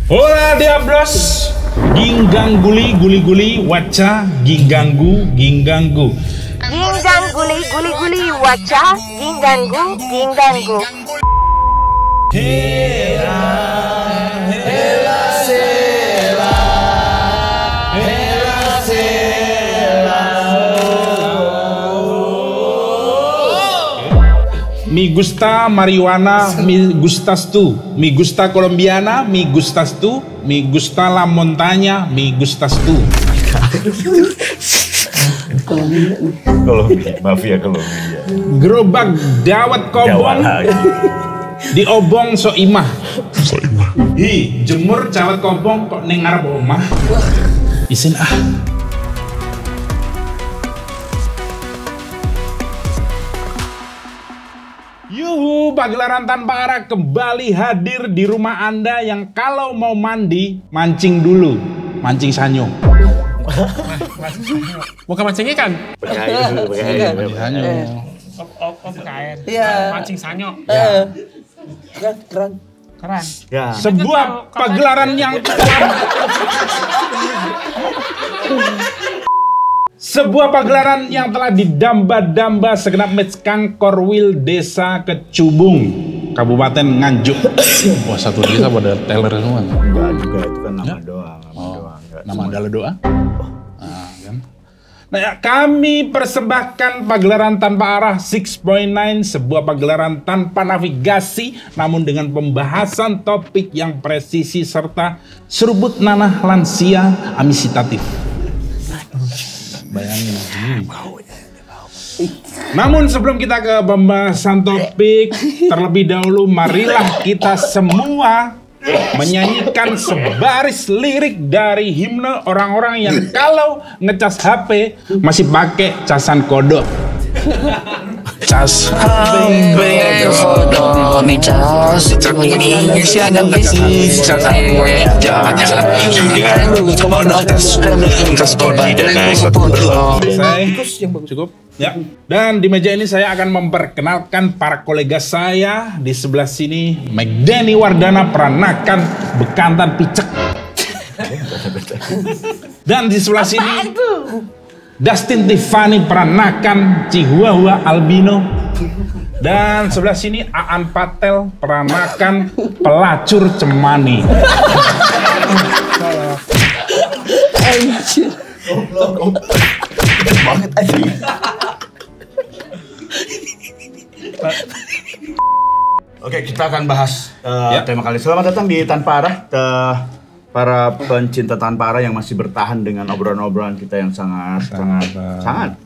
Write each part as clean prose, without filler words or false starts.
Hola diablos, ginggang guli guli guli, waca gingganggu gingganggu. Ginggang guli guli guli, waca gingganggu gingganggu. Hela hela sela, hela sela. Mi gusta marijuana, mi gustas tu. Mi gusta colombiana, mi gustas tu. Mi gusta la montaña, mi gustas tu. Kolombia, mafia Kolombia. Gerobak dawet kobong, diobong so imah. Hi, jemur cawet kobong kok ning ngarep omah. Isin ah. Yuhu, pagelaran tanpa arah kembali hadir di rumah Anda yang kalau mau mandi, mancing dulu. Mancing sanyo. Bukan mancing ikan. Pakai air. Sanyo. Pakai air. Iya. Mancing sanyo. Keren. Keren. Ya. Sebuah pagelaran yang Sebuah pagelaran yang telah didamba-damba segenap Mecskang Korwil Desa Kecubung, Kabupaten Nganjuk. Wah, satu desa pada teller semua. Enggak juga, itu kan nama doang. Nama adalah doa. Nah, kan? Nah, ya, kami persembahkan pagelaran tanpa arah 6.9, sebuah pagelaran tanpa navigasi, namun dengan pembahasan topik yang presisi serta serubut nanah lansia amisitatif. Bayangin. Namun sebelum kita ke pembahasan topik, terlebih dahulu marilah kita semua menyanyikan sebaris lirik dari himne orang-orang yang kalau ngecas HP masih pakai casan kodok. Cas HP kodok, mi cas ini siadan besi cas cukup ya. Dan di meja ini saya akan memperkenalkan para kolega saya. Di sebelah sini Megdeni Wardana Pranakan Bekantan Picek. Dan di sebelah sini Dustin Tiffany Pranakan Chihuahua Albino. Dan sebelah sini Aan Patel Pranakan Pelacur Cemani. Anjir. Banget aja. Oke, kita akan bahas tema kali. Selamat datang di Tanpa Arah. Para pencinta tanpa arah yang masih bertahan dengan obrolan-obrolan kita yang sangat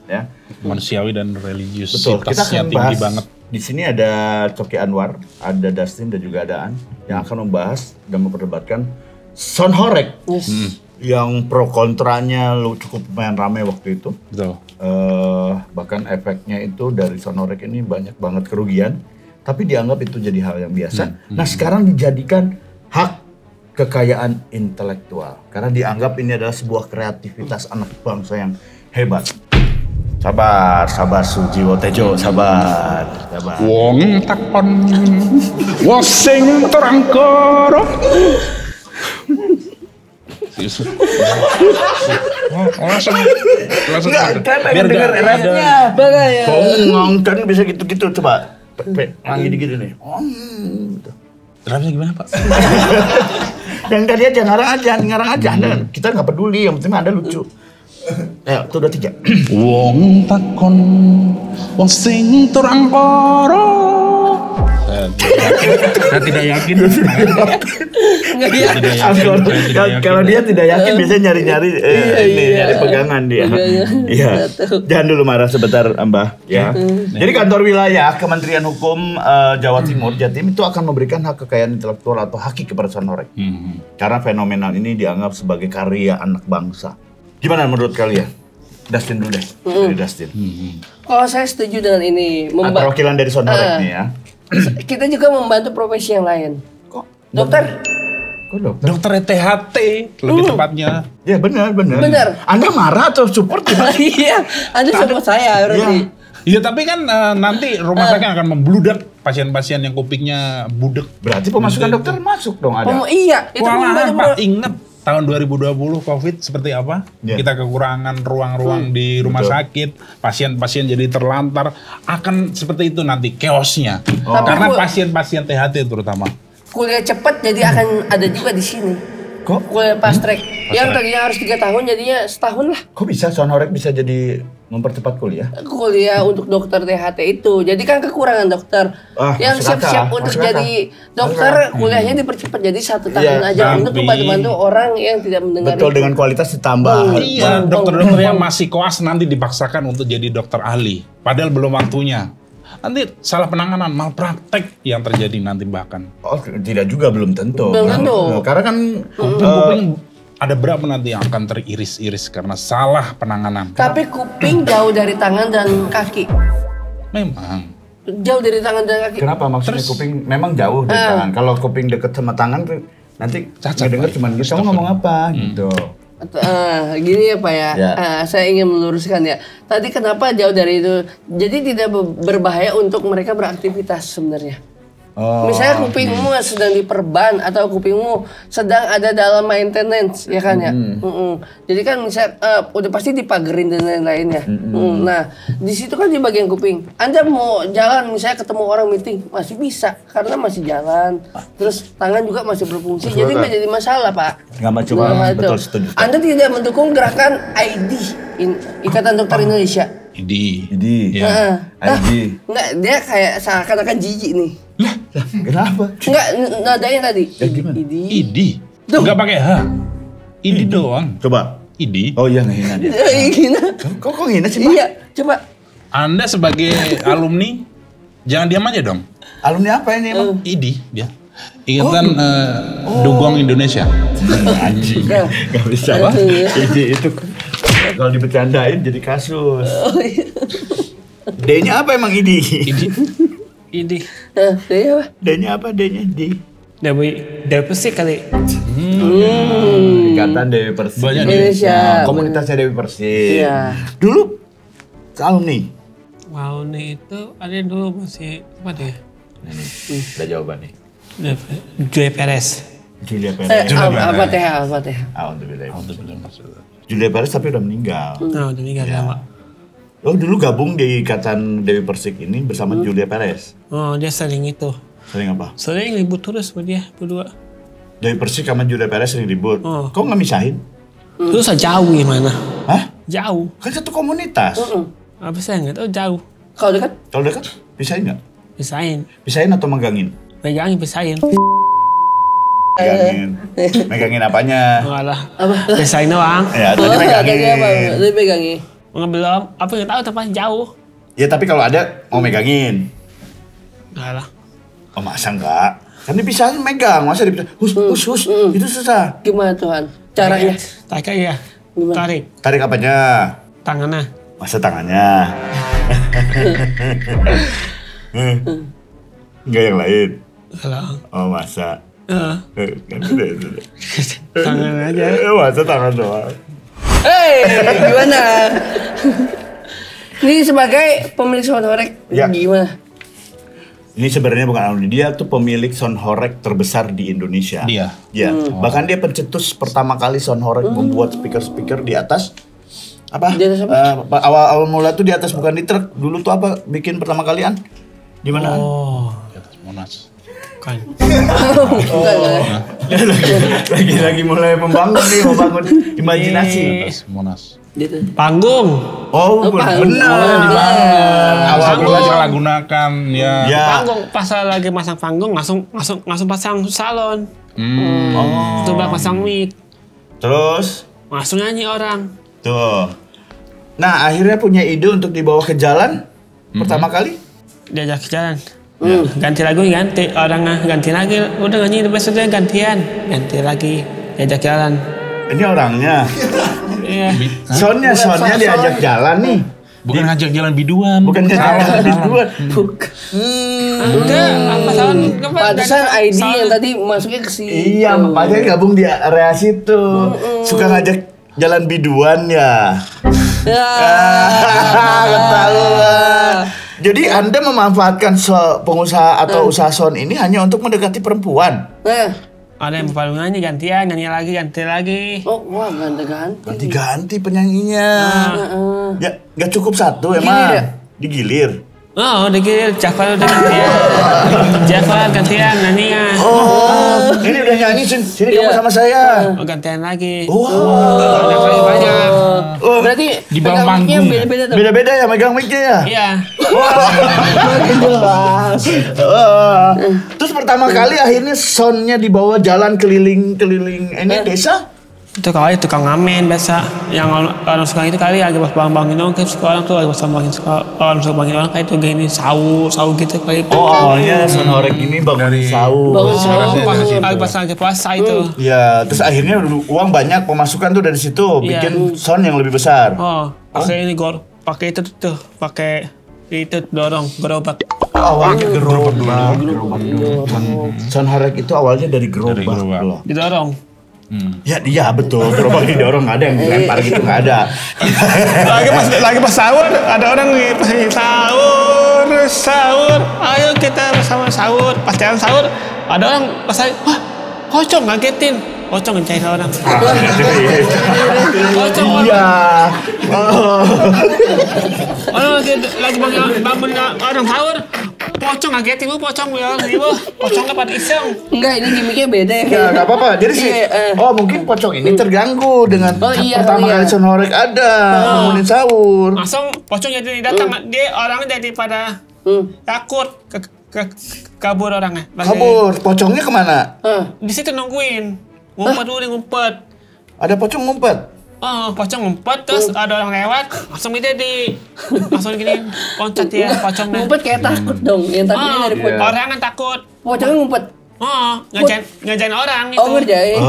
ya Manusiawi dan religius. Betul, kita akan tinggi bahas banget. Di sini ada Coki Anwar, ada Dustin dan juga ada Aan yang akan membahas dan memperdebatkan sound horeg. Yang pro kontranya cukup lumayan ramai waktu itu. Betul. Bahkan efeknya itu dari sound horeg ini banyak banget kerugian, tapi dianggap itu jadi hal yang biasa. Nah, sekarang dijadikan hak kekayaan intelektual karena dianggap ini adalah sebuah kreativitas anak bangsa yang hebat. Sabar Sujiwo Tejo, sabar. Wong takon wong sing terangkara. Langsung biar denger rapnya. Makanya. Ngomong kan bisa gitu-gitu, coba. Gini-gini nih. Rapnya gimana, Pak? Dan tadi aja ngarang aja. Kita nggak peduli, yang penting Anda lucu. Ayo, itu udah 3. Wong takon wong sing terangkara. Saya tidak yakin. Kalau dia tidak yakin biasanya nyari-nyari nyari pegangan dia. Iya. Jangan dulu marah sebentar, Mbah, ya. Jadi kantor wilayah Kementerian Hukum Jawa Timur, Jatim itu akan memberikan hak kekayaan intelektual atau haki kepada sound horeg. Karena fenomenal ini dianggap sebagai karya anak bangsa. Gimana menurut kalian? Dustin dulu deh. Dari Dustin. Kalau saya setuju dengan ini, Perwakilan dari sound horeg nih ya. kita juga membantu profesi yang lain. Kok? Dokter. Kok dokter? Dokter THT lebih tepatnya. Ya benar. Benar. Anda marah atau support? Iya, Anda support saya berarti. Iya, tapi kan nanti rumah sakit akan membludak pasien-pasien yang kupingnya budek. Berarti pemasukan dokter masuk dong ada. Iya, itu Walahan membantu Pak, ingat tahun 2020 COVID seperti apa? Ya. Kita kekurangan ruang-ruang di rumah betul. sakit, pasien-pasien jadi terlantar, akan seperti itu nanti chaosnya. Tapi Karena Bu- pasien-pasien THT terutama. kuliah cepat jadi akan ada juga di sini. Kok Kuliah fast track. Yang track. tadinya harus 3 tahun jadinya setahun lah. kok bisa Sonhorek bisa jadi mempercepat kuliah? Kuliah untuk dokter THT itu. Jadi kan kekurangan dokter. Yang masuk siap-siap akal, untuk masuk jadi dokter, kuliahnya dipercepat jadi 1 tahun Iya, aja untuk tapi- membantu orang yang tidak mendengar Betul itu. dengan kualitas ditambah. Iya, dokter-dokter yang masih koas nanti dipaksakan untuk jadi dokter ahli. Padahal belum waktunya. Nanti salah penanganan, malpraktek yang terjadi nanti bahkan. Oh, tidak juga belum tentu. Belum tentu. Karena kan Kuping ada berapa nanti yang akan teriris-iris karena salah penanganan. Tapi kuping jauh dari tangan dan kaki. Memang. Jauh dari tangan dan kaki. kenapa maksudnya kuping memang jauh dari tangan. Kalau kuping deket sama tangan tuh nanti Cacat, ngedenger Pak. cuma gitu. Kamu ngomong apa gitu. Gini ya Pak ya, Ya. saya ingin meluruskan ya. Tadi kenapa jauh dari itu? Jadi tidak berbahaya untuk mereka beraktivitas sebenarnya. Oh. Misalnya kupingmu sedang diperban atau kupingmu sedang ada dalam maintenance, ya kan ya. Jadi kan misalnya udah pasti dipagerin dan lain-lainnya. Nah di situ kan di bagian kuping. Anda mau jalan misalnya ketemu orang meeting masih bisa karena masih jalan. Terus tangan juga masih berfungsi. Jadi nggak jadi masalah Pak. Nggak macam Itu. betul setuju. Anda tidak mendukung gerakan ID Ikatan Dokter Indonesia. Idi. Heeh. ID. Enggak, dia kayak seakan-akan jijik nih. Kenapa? Enggak, nadanya tadi. gimana? Idi. Tuh. Enggak pakai H. Idi doang. Coba. Idi. Oh iya ngehina dia. Gina. Kok ngehina sih Pak? Iya, coba. Anda sebagai alumni jangan diam aja dong. Alumni apa ini emang? Idi dia. Ikatan Dugong Indonesia. Anjing. Gak bisa. Apa? Idi itu kalau dibercandain jadi kasus. D-nya apa emang Idi? Ini Dari apa? D-nya apa? D-nya D. dari Persik kali. Ikatan Dewi Persik Banyak Indonesia. Komunitasnya Dewi Persik. Iya. Dulu alumni. Wow, nih itu ada yang dulu masih apa deh? Udah jawaban nih. Joy Perez. Julia Perez. Apa teh? Alhamdulillah. Julia Perez tapi udah meninggal. Nah, udah meninggal lama. Oh dulu gabung di Ikatan Dewi Persik ini bersama Julia Perez. Oh, dia sering itu. Sering apa? Sering ribut terus sama dia berdua. Dewi Persik sama Julia Perez sering ribut. Oh. Kok nggak misahin? Terus jauh gimana? Hah? Jauh. Kan satu komunitas. Apa sih nggak tahu jauh. Kalau dekat? Kalau dekat pisahin nggak? Pisahin. Pisahin atau megangin? Pegangin, pisahin. Megangin. Megangin apanya? Malah. Pisahin doang. Ya tadi Tadi apa? megangin. Tadi pegangin. Belum. Apa yang tahu tempat jauh. Ya tapi kalau ada mau megangin. Enggak lah. Oh masa enggak? Kan dipisahin megang, masa dipisah? Hus. Itu susah. Gimana Tuhan? Caranya? Tarik aja. Gimana? Tarik. Tarik apanya? Tangannya. Masa tangannya? Enggak yang lain. Kalau. Oh masa? Kan sudah. Tangan aja. Masa tangan doang. Gimana? Ini sebagai pemilik Sonhorek Ya. gimana? Ini sebenarnya bukan alumni, dia tuh pemilik Sonhorek terbesar di Indonesia. Dia? Ya, bahkan dia pencetus pertama kali Sonhorek membuat speaker-speaker di atas apa? Di atas apa? Awal mula tuh di atas bukan di truk. Dulu tuh apa bikin pertama kalian? Di mana? Oh. Di atas Monas. Kan. Lagi mulai membangun imajinasi. Di atas Monas. Gitu. Panggung. Oh, panggung. benar. Awal Panggung mula salah gunakan ya. ya. Panggung. Pas lagi masang panggung langsung pasang salon. Oh. Coba pasang mic. Terus Langsung nyanyi orang. tuh. Nah, akhirnya punya ide untuk dibawa ke jalan pertama kali. Diajak jalan. Ganti lagu, ganti orang ganti lagi. Udah nyanyi besoknya gantian. Ganti lagi. Diajak jalan. Ini orangnya. Iya. Soundnya diajak jalan nih. Bukan ngajak jalan biduan. Bukan jalan dua. Udah, apa salah? Pantesan ID yang tadi masuknya ke sini. Iya, makanya gabung di area situ. Suka ngajak jalan biduan ya. Ya. Ketahuan. Jadi Anda memanfaatkan pengusaha atau usaha sound ini hanya untuk mendekati perempuan. Ada yang perpaduannya gantian, nyanyi lagi. Oh, wah ganti-ganti. Ganti-ganti penyanyinya. Ya, nggak cukup satu emang. Digilir. Oh, digilir. Jafar udah gantian. Jafar gantian nyanyinya. Oh, ini udah nyanyi. Sini kamu sama saya. Oh, gantian lagi. Wow. Ada kali banyak. Berarti Di bawah panggung. beda-beda tuh. Beda-beda ya megang mic-nya ya? Iya. Jelas. Terus pertama kali akhirnya soundnya dibawa jalan keliling ini desa? Itu kali tukang ngamen biasa. Yang orang suka itu kali lagi pas bangun orang kayak suka orang tuh lagi pas orang suka bangun orang kayak itu gini sawu gitu kali. Oh awalnya sonorek ini bangun sahur. Lagi pas lagi puasa itu. Ya, terus akhirnya uang banyak pemasukan tuh dari situ, bikin sound yang lebih besar. Oh, pakai ini pakai itu tuh, pakai itu dorong gerobak. Awalnya gerobak dulu. Sonorek itu awalnya dari gerobak loh. Didorong. Ya iya betul, gerobak didorong, nggak ada yang dilempar gitu, nggak ada. lagi pas sahur ada orang nih pas sahur ayo kita bersama sahur pas jalan sahur ada orang pas wah pocong ngagetin pocong ngecain orang pocong Iya. orang lagi bangun orang sahur pocong ngagetin pocong ya pocongnya pada iseng. Enggak, ini gimmicknya beda ya. Ya nggak apa-apa. Jadi sih, oh mungkin pocong ini terganggu dengan pertama kali sonorek ada bangunin sahur. Langsung pocong jadi datang dia orangnya daripada takut kabur orangnya. Kabur, pocongnya kemana? Di situ nungguin ngumpet. Ada pocong ngumpet. Oh, pocong ngumpet terus ada orang lewat langsung langsung gini loncat ya pocongnya. Ngumpet kayak takut dong, yang takutnya dari pocong. Orang kan takut. Pocongnya ngumpet. Oh, ngerjain orang itu. Oh, ngerjain.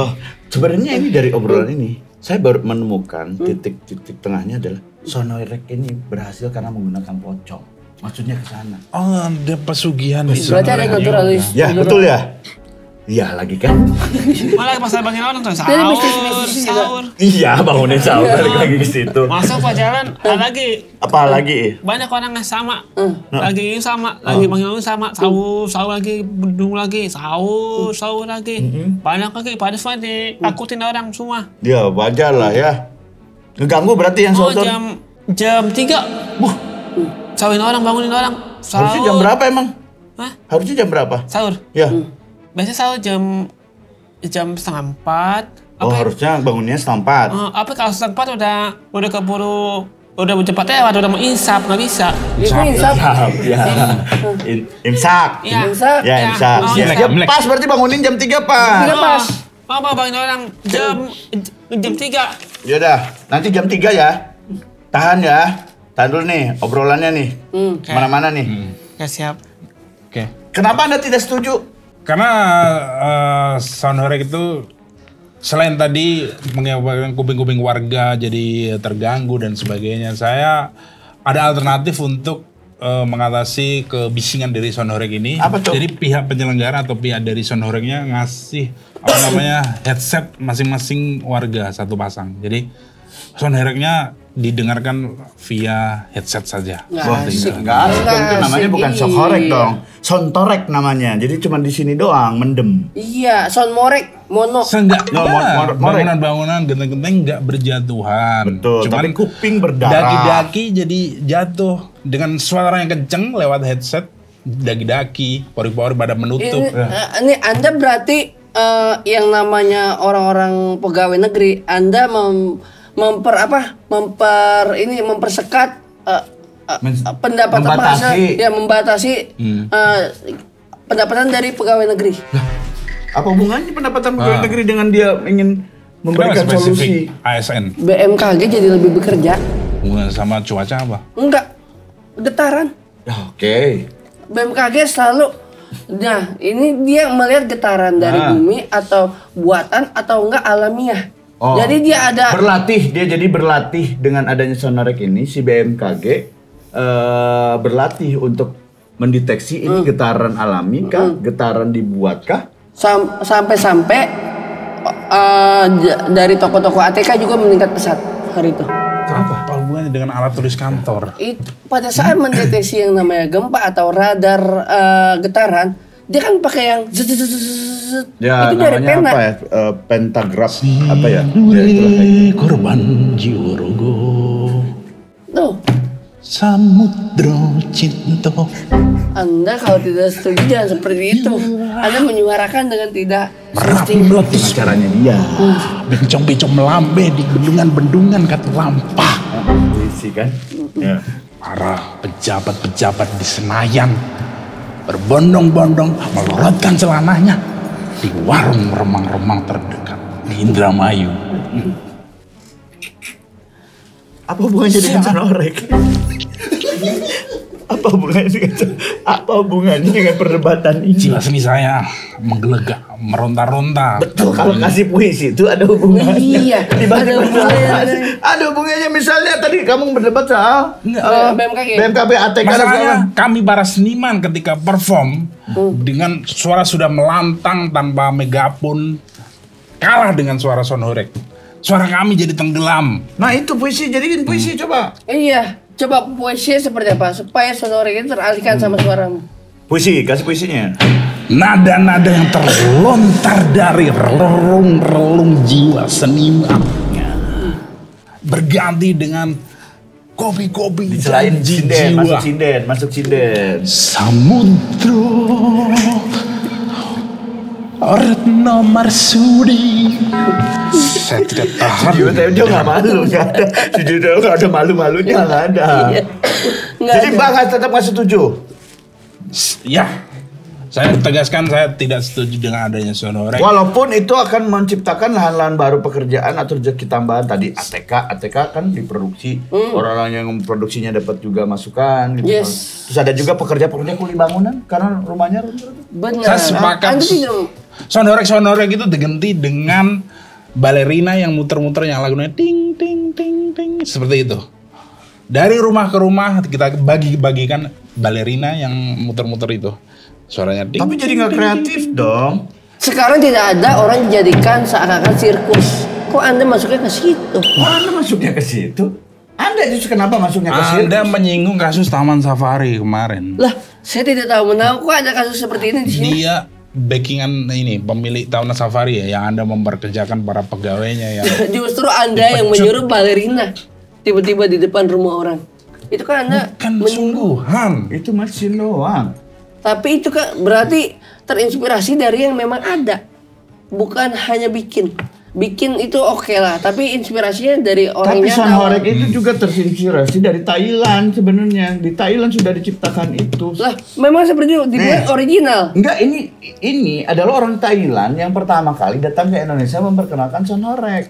Sebenarnya ini dari obrolan ini, saya baru menemukan titik tengahnya adalah sonorek ini berhasil karena menggunakan pocong. Maksudnya ke sana. Oh, ada pesugihan di Berarti ada naturalis. Ya, betul ya. Iya lagi kan? Malah pas bangunin orang tuh sahur. Iya bangunin sahur balik lagi ke situ. Masuk pas jalan ada lagi. Apa lagi? Banyak orang yang sama. Lagi sama, lagi bangun sama, sahur lagi, bedung lagi, sahur lagi. Banyak lagi pada semua ditakutin orang semua. Ya wajar lah ya. Ngeganggu berarti yang sahur. Jam 3. Sahurin orang, bangunin orang. Harusnya jam berapa emang? Hah? Harusnya jam berapa? Sahur. Ya. Biasanya sahur jam 3:30. Oh harusnya bangunnya 3:30. Apa kalau 3:30 udah keburu udah cepat lewat udah mau insap nggak bisa. Insap. Ya. Imsak. Ya. Ya imsak. Ya, pas berarti bangunin jam 3 Pak. 3 pas. Apa bangunin orang jam 3. Yaudah nanti jam 3 ya. Tahan ya. Tahan dulu nih obrolannya nih. Kemana-mana nih. Ya siap. Oke. Kenapa Anda tidak setuju? Karena sonorek itu selain tadi menyebabkan kuping-kuping warga jadi terganggu dan sebagainya, saya ada alternatif untuk mengatasi kebisingan dari sonorek ini. Apa tuh? Jadi pihak penyelenggara atau pihak dari sonoreknya ngasih headset masing-masing warga satu pasang. Jadi sonoreknya didengarkan via headset saja. Wah, enggak asik dong, itu namanya bukan sonorek dong. Sontorek namanya. Jadi cuma di sini doang mendem. Iya, sound morek, mono. Seenggaknya bangunan-bangunan genteng-genteng nggak berjatuhan. Betul, Cuman tapi kuping berdarah. Daki-daki jadi jatuh dengan suara yang kenceng lewat headset. Daki-daki, pori-pori pada menutup. Ini Anda berarti yang namanya orang-orang pegawai negeri, Anda mempersekat pendapatan membatasi pendapatan dari pegawai negeri. Apa hubungannya pendapatan pegawai negeri dengan dia ingin memberikan solusi? ASN. BMKG jadi lebih bekerja. Hubungan sama cuaca apa? Enggak, getaran. Oke. BMKG selalu, nah ini dia melihat getaran dari bumi atau buatan atau enggak alamiah. Oh, jadi dia ada jadi berlatih dengan adanya sonorek ini si BMKG berlatih untuk mendeteksi ini getaran alami kah, getaran dibuatkah? Sampai dari toko-toko ATK juga meningkat pesat hari itu. Apa hubungannya dengan alat tulis kantor? Pada saat mendeteksi yang namanya gempa atau radar getaran, dia kan pakai yang zzzz. Ya, Itu dari namanya pena. apa ya? Pentagraf apa ya? Korban Jiworogo. Tuh, Samudra cinta. Anda kalau tidak setuju jangan seperti itu. Anda menyuarakan dengan tidak Merapi semestinya. meletus. Caranya dia. Bencong-bencong melambe di bendungan-bendungan kata lampah. Puisi kan? Ya. Para pejabat-pejabat di Senayan berbondong-bondong melorotkan celananya di warung remang-remang terdekat di Indramayu. Apa hubungannya dengan Sonorek? Apa hubungannya dengan perdebatan ini? Jiwa seni saya menggelegak, meronta-ronta. Betul, kalau kasih puisi itu ada hubungannya. Iya, Dibanding ada hubungannya. ada hubungannya, misalnya tadi kamu berdebat soal BMKG. BMKB, ATK dan Masalahnya segala. kami para seniman ketika perform dengan suara sudah melantang tanpa megapun kalah dengan suara Sonorek. Suara kami jadi tenggelam. Nah itu puisi, jadiin puisi coba. Iya, coba puisi seperti apa supaya Sonorek itu teralihkan sama suaramu. Puisi, kasih puisinya. Nada-nada yang terlontar dari relung-relung jiwa senimannya berganti dengan kopi-kopi Selain janji sinden, jiwa. masuk sinden. Samudra Retno Marsudi. Saya tidak tahan. Dia nggak malu, nggak ada. Jujur nggak ada malu-malunya, nggak ada. Nggak Jadi ada. Bang tetap nggak setuju. Ya, saya tegaskan saya tidak setuju dengan adanya Sonorek. Walaupun itu akan menciptakan lahan-lahan baru pekerjaan atau rezeki tambahan. Tadi ATK kan diproduksi, orang-orang yang memproduksinya dapat juga masukan. Gitu. Yes. Terus ada juga pekerja-pekerja kuli bangunan karena rumahnya runtuh. Benar. Saya sepakat. Anda tidak Sonorek itu diganti dengan balerina yang muter-muter yang lagunya ting ting ting ting seperti itu. Dari rumah ke rumah kita bagi-bagikan balerina yang muter-muter itu. Suaranya ting. Tapi jadi nggak kreatif dong. Sekarang tidak ada orang dijadikan seakan-akan sirkus. Kok Anda masuknya ke situ? Anda masuknya ke situ? Anda justru kenapa masuknya ke situ? Anda menyinggung kasus Taman Safari kemarin. Lah, saya tidak tahu menahu kok ada kasus seperti ini di sini. Dia backingan ini pemilik Taman Safari ya yang Anda memperkerjakan para pegawainya yang Justru Anda yang menyuruh balerina tiba-tiba di depan rumah orang. Itu kan Anda kan sungguhan. Itu mesin doang. Tapi itu kan berarti terinspirasi dari yang memang ada. Bukan hanya bikin. Bikin itu oke lah, tapi inspirasinya dari orang Tapi yang Sonorek itu juga terinspirasi dari Thailand sebenarnya. Di Thailand sudah diciptakan itu. Lah, memang seperti itu dibuat original. Enggak, ini adalah orang Thailand yang pertama kali datang ke Indonesia memperkenalkan Sonorek.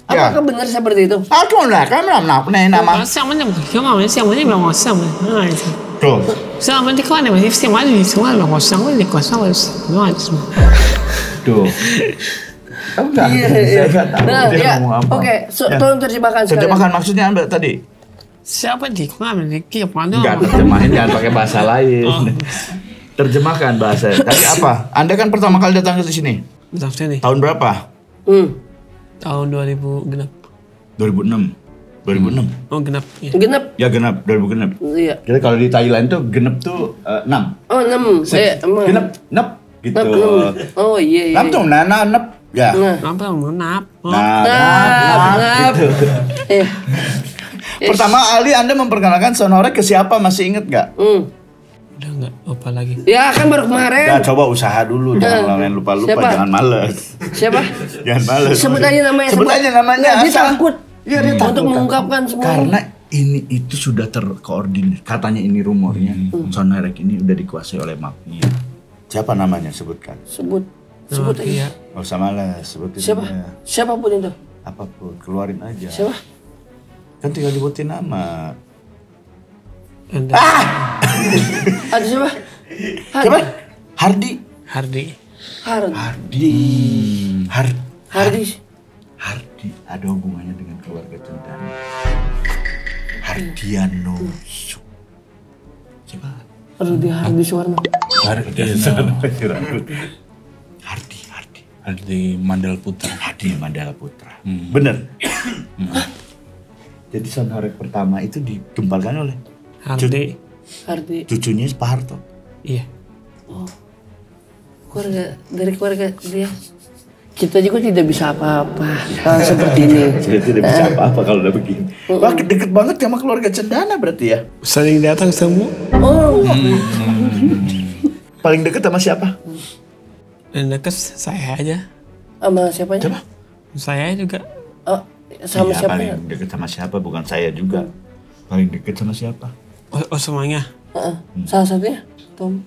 Apakah benar seperti itu? Aku lah, kan nama 像我那么挺好的，像我那边我像我，哎， Tuh. 像我这块呢，我像我你从来我像我你管上我乱什么？ Tuh. Tahu nggak? Saya nggak tahu Nah, dia ya. ngomong apa. Oke, Ya. tolong terjemahkan sekalian. Terjemahkan maksudnya Mbak tadi. siapa di mana nih? Kita mana? Enggak, terjemahin jangan pakai bahasa lain. Terjemahkan bahasa. Tadi apa? Anda kan pertama kali datang ke sini. Daftar nih. Tahun berapa? Tahun 2000 genap. 2006. 2006. Oh genap. Ya. Genep. Ya genap, 2006. Iya. Jadi kalau di Thailand tuh genep tuh 6. Oh, 6. Emang. Genep, nep gitu. Oh, iya iya. 6 tuh nana nep. Ya. Nah. Apa mau nap? Oh. Nah, Nap. gitu. Eh. Pertama kali Anda memperkenalkan Sonorek ke siapa, masih inget nggak? Udah enggak lupa lagi. Ya kan baru kemarin. Nah, coba usaha dulu, jangan main lupa-lupa, Siapa? jangan males. Siapa? Jangan males. Sebut aja namanya. Sebut aja namanya. Nah, dia asal. takut. Iya, dia takut. Untuk mengungkapkan semua. Karena ini itu sudah terkoordinir. Katanya ini rumornya. Sonorek ini udah dikuasai oleh mafia. Siapa namanya? Sebutkan. Sebut aja. Iya. Gak usah malas, sebutin Siapa? aja. Siapapun itu. Apapun, keluarin aja. Siapa? Kan tinggal dibutin nama. Anda. Ada siapa? Siapa? Hardi. Hardi. Hardi. Hardi. Hardi ada hubungannya dengan keluarga Cendana. Hardiano. Coba. Hardi Suwarno. Hardi Mandal Putra. Hardi Mandala Putra. Bener. Jadi Sound Horeg pertama itu dikembangkan oleh Hardi. cucunya Pak Harto. Iya. Oh, keluarga dia. Kita juga tidak bisa apa-apa kalau seperti ini. Saya tidak bisa apa-apa kalau udah begini. Wah, deket banget sama keluarga Cendana berarti ya? Sering datang semua. Oh. Paling deket sama siapa? Dan dekat saya aja. Sama siapanya? Coba. Saya juga. Oh, sama Iya, siapa? paling deket sama siapa? Bukan saya juga. Paling deket sama siapa? Oh semuanya. Salah satunya Tommy,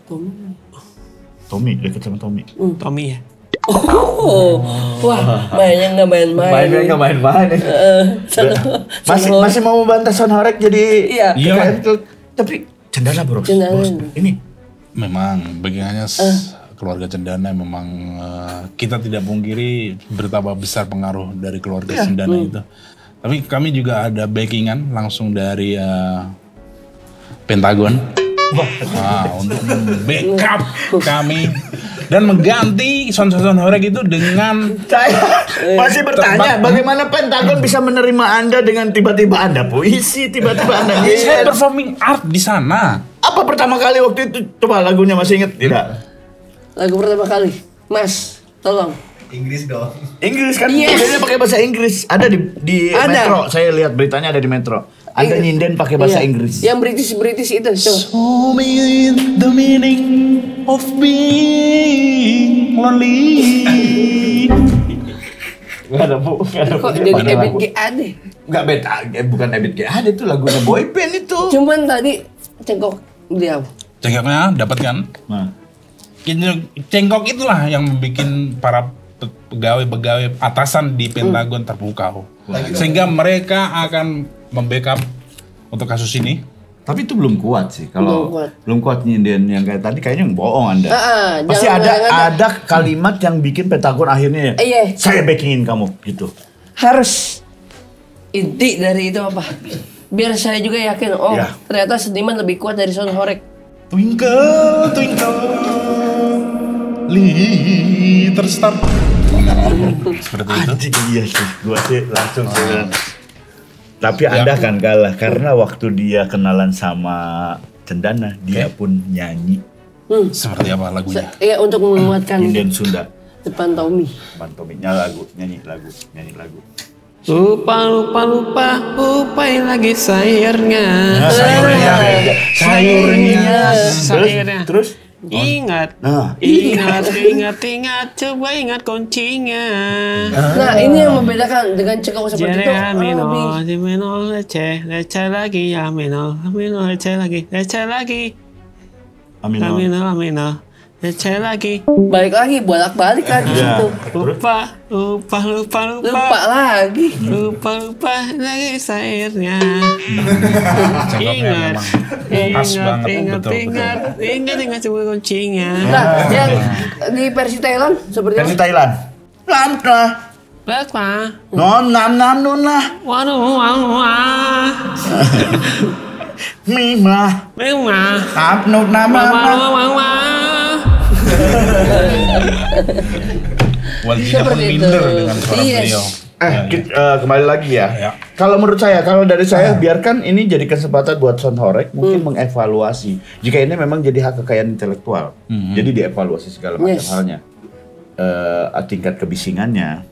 deket sama Tommy. Tommy ya. Oh, wah, mainnya nggak main-main. Mainnya nggak main-main. Masih mau membantah Sound Horeg jadi Iya. KKN tapi Cendana bro. Ini Memang bagiannya keluarga Cendana memang kita tidak pungkiri betapa besar pengaruh dari keluarga Cendana itu. Tapi kami juga ada backingan langsung dari Pentagon. Untuk backup kami dan mengganti Sound Horeg itu dengan saya masih bertanya bagaimana Pentagon bisa menerima Anda dengan tiba-tiba Anda puisi, tiba-tiba Anda saya performing art di sana. Apa pertama kali waktu itu? Coba lagunya masih inget tidak? Lagu pertama kali, Mas, tolong. Inggris dong. Inggris kan? Yes. Dia pakai bahasa Inggris. Ada di Ada. Metro. Saya lihat beritanya ada di Metro. Anda nyinden pakai bahasa Iya. Inggris. Yang British itu, coba. Show me the meaning of being lonely. Gak ada bu. Kok jadi Ebit GAD? Gak beta. Bukan Ebit GAD itu lagunya boyband itu. Cuman tadi cengkok beliau. Cengkoknya dapat kan? Nah. Cengkok itulah yang membuat para pegawai atasan di Pentagon terpukau. Sehingga mereka akan membackup untuk kasus ini. Tapi itu belum kuat sih. Kalau belum kuat nyinden yang kayak tadi kayaknya bohong Anda. Pasti jangan ada kalimat yang bikin Pentagon akhirnya Iya. saya backingin kamu gitu. Harus inti dari itu apa? Biar saya juga yakin, ternyata seniman lebih kuat dari Sound Horeg. Twinkle, twinkle, little star. Seperti itu. Anjing, iya sih, gua sih langsung bilang. Tapi Anda kan kalah karena waktu dia kenalan sama Cendana, dia pun nyanyi. Seperti apa lagunya? Iya, untuk menguatkan Inden Sunda. depan Tommy. Nyanyi lagu. Lupain lagi sayurnya. Sayurnya. Terus? Ingat, coba ingat kuncinya. Nah, ini yang membedakan dengan cengkok seperti itu. Minor, receh lagi, ya minor, receh lagi, Aminor, receh lagi. Balik lagi, bolak-balik lagi gitu. Lupa lagi. Lupa lagi sayurnya. Ingat coba kuncinya. Nah, yang di versi Thailand seperti Versi apa? Thailand. Berapa? Non nam nun lah. Wah. Mimah. Memang. Apnut nama. Wajibnya pun minder dengan suara beliau. Kembali lagi ya. Kalau menurut saya, biarkan ini jadi kesempatan buat Sound Horeg mungkin mengevaluasi. Jika ini memang jadi hak kekayaan intelektual, jadi dievaluasi segala macam halnya. Tingkat kebisingannya,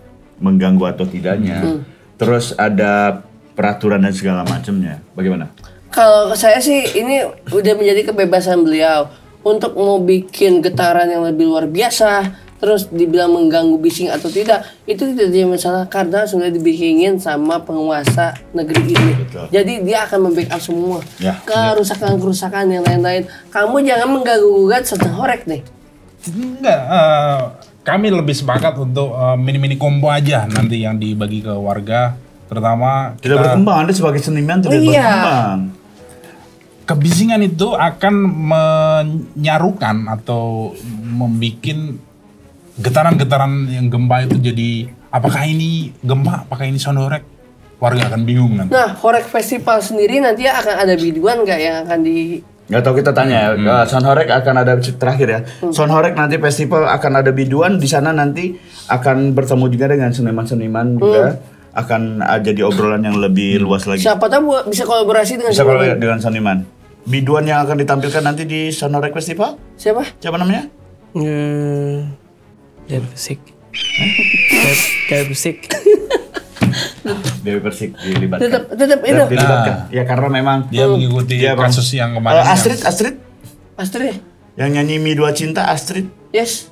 mengganggu atau tidaknya. Terus ada peraturan dan segala macamnya. Bagaimana? Kalau saya sih ini udah menjadi kebebasan beliau untuk mau bikin getaran yang lebih luar biasa. Terus dibilang mengganggu bising atau tidak, itu tidak jadi masalah karena sudah dibikinin sama penguasa negeri ini. Betul. Jadi dia akan membackup semua kerusakan yang lain-lain. Kamu jangan mengganggu-gugat Sound Horeg deh. Enggak, kami lebih sepakat untuk mini-mini combo aja nanti yang dibagi ke warga, terutama Tidak berkembang, Anda sebagai seniman tidak berkembang. Kebisingan itu akan menyarukan atau membuat getaran-getaran yang gempa itu jadi apakah ini gempa, apakah ini Sound Horeg, warga akan bingung nanti. Nah, Horeg Festival sendiri nanti akan ada biduan nggak yang akan di... Nggak tahu, kita tanya ya. Sound Horeg akan ada terakhir ya. Sound Horeg nanti festival akan ada biduan di sana, nanti akan bertemu juga dengan seniman-seniman juga. akan jadi obrolan yang lebih luas lagi. Siapa tahu bisa kolaborasi dengan Bisa siapa? kolaborasi dengan seniman. Biduan yang akan ditampilkan nanti di Sonorek Festival? Siapa? Siapa namanya? Dewi Persik. Dewi Persik. Dewi Persik dilibatkan. Tetap itu. Dilibatkan. Ya karena memang Dia mengikuti kasus yang kemarin. Astrid. Astrid. Yang nyanyi Mi Dua Cinta, Astrid. Yes.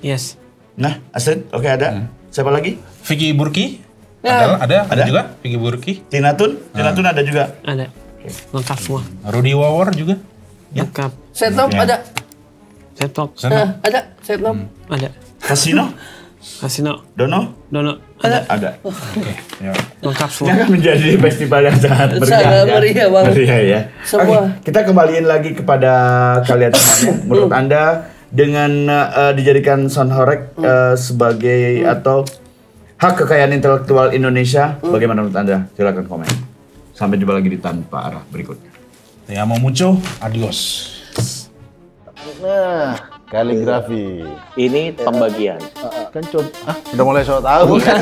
Yes. Nah, Astrid, oke ada. Siapa lagi? Vicky Burki. Ya. Ada juga Vicky Burki. Tina Tun ada juga. Ada. Lengkap semua. Rudy Wawor juga. Lengkap. Setop Ya. ada. Setop. Ada. Setop. Ada. Kasino, Kasino. Dono, Dono. ada. Oke. Ya. Lengkap Ini semua. akan menjadi festival yang sangat meriah. Sangat meriah, Bang. Meriah ya. Semua. Oke, kita kembaliin lagi kepada kalian semuanya. Menurut Anda dengan dijadikan Sonorek sebagai atau hak kekayaan intelektual Indonesia, bagaimana menurut Anda? Silakan komen. Sampai jumpa lagi di Tanpa Arah berikutnya. Ya mau muncul, adios. Nah, kaligrafi. Ini pembagian. Kan udah mulai so tahu kan.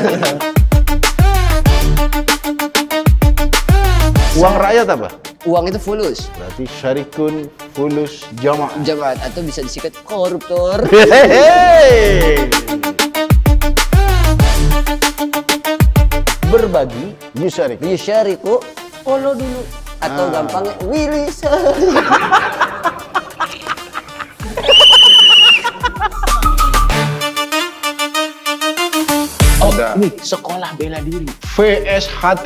Uang rakyat apa? Uang itu fulus, Berarti syarikun, fulus, jama'. jamaat atau bisa disikat koruptor. Hehehe. Berbagi, yusyarik. Yusyariku, follow dulu atau gampangnya wilis. Ada Ini sekolah bela diri. VSHT.